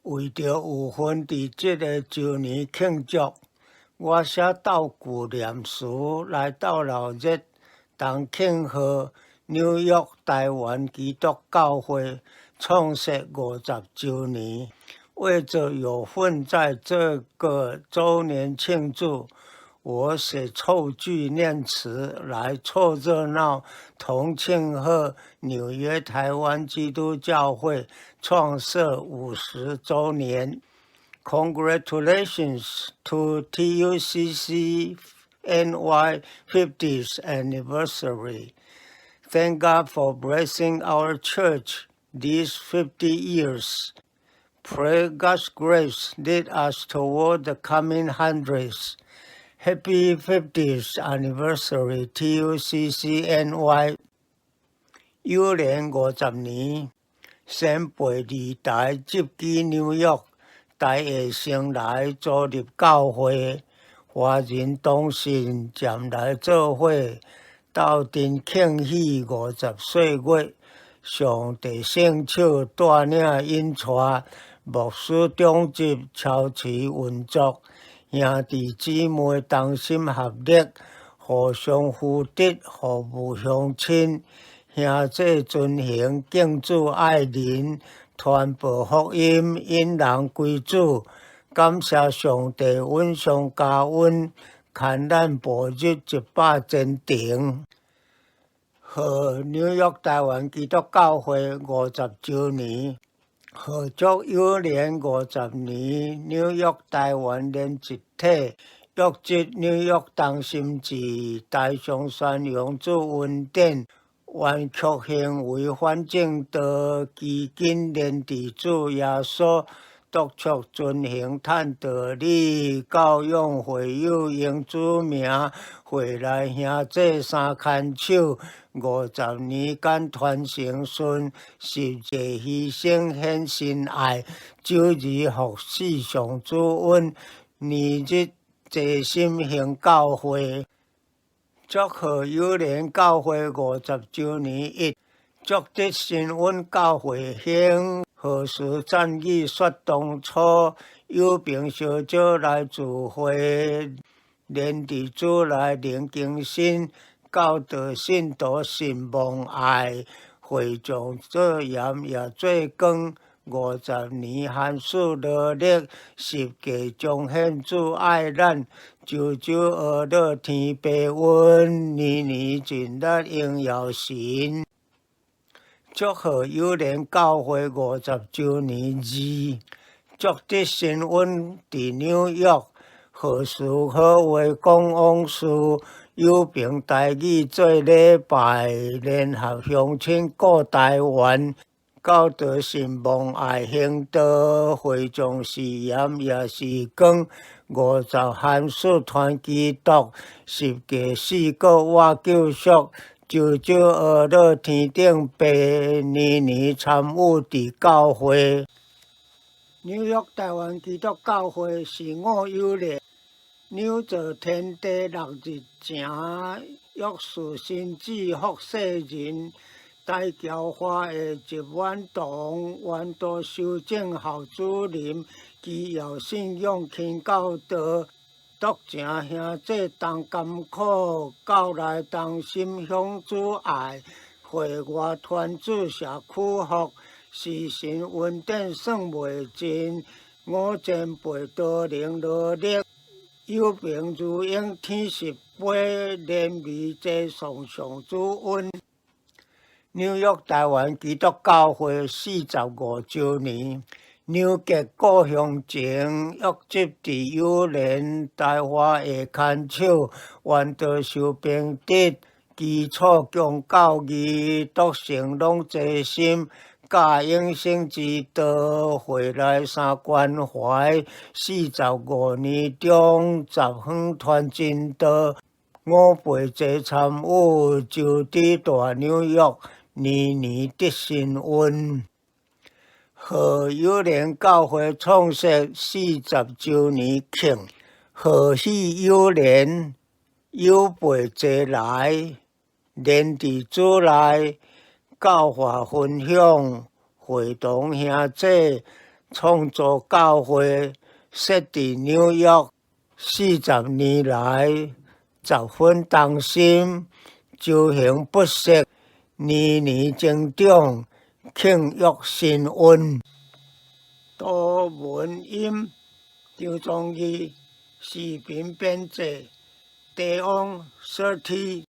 为着有份伫这个周年庆祝，我写到旧念书来到老热，当庆贺纽约台湾基督教会创设50周年。为着有份在这个周年庆祝，我写凑句念词来凑热闹，同庆贺纽约台湾基督教会创设50周年。Congratulations to TUCC NY 50th anniversary. Thank God for blessing our church these 50 years. Pray God's grace lead us toward the coming hundreds. Happy 50th anniversary TUCCNY。幼年50年，先陪二代集基纽约，台下先来组入教会，华人同心渐来做伙，斗阵庆喜50岁月。上帝圣手带领引带，牧师长执超持运作，兄弟姊妹同心合力，互相扶持，互务乡亲，兄弟遵行敬主爱人，传播福音，引人归主。感谢上帝恩上加恩，牵咱步入100真长。贺纽约台湾基督教会50周年，贺祝幼年50年，纽约台湾连一体，约集纽约同心志，大上宣扬主恩典，愿曲行为反正道，基金连伫主耶稣。督促遵行探道理，教养会友，用主名回来兄弟三牵手，50年间传承顺，十节牺牲献心爱，周日服侍上主恩，年日齐心行教会。祝贺幼年教会50周年1，祝得新恩教会兴。何时赞语说当初，有朋小少来聚会，连伫主来灵更新，教导信徒信望爱，会众做盐也做光，50年寒暑劳力，十界彰显主爱咱，周周学乐天父恩，年年尽力荣耀神。祝贺幼年教会50周年2，祝得新恩伫纽约，好事好话讲往事，有凭台语做礼拜，联合乡亲顾台湾，教导信望爱行道，会众是盐也是光，50寒暑传基督，十界四国我救赎。周周学乐天顶爸，年年参与伫教会。纽约台湾基督教会是我幼年，纽造天地6日正，约束神子服世人，大教化的集晚堂，愿多修正好主任，基要信仰勤教导。独正兄弟同甘苦，教来同心向主爱，会外团主社区福，时神恩典算袂尽，我前辈多能努力，有凭如鹰天10飞，连未坐上上主恩。纽约台湾基督教会45周年。纽结故乡情，约集伫幼年，台华下牵手，愿道受平德，基础强教义，笃成拢齐心，教永生之道，回来三关怀，45年中10分传真道，五辈齐参与，就伫大纽约，年年得新恩。贺幼年教会创设40周年庆，贺喜幼年，有辈齐来，连伫主内，教化分享，会同兄弟，创造教会，设伫纽约40年来，十分当心，周行不息，年年增长，庆祝新运。多文音张忠义视频编辑，Day on 30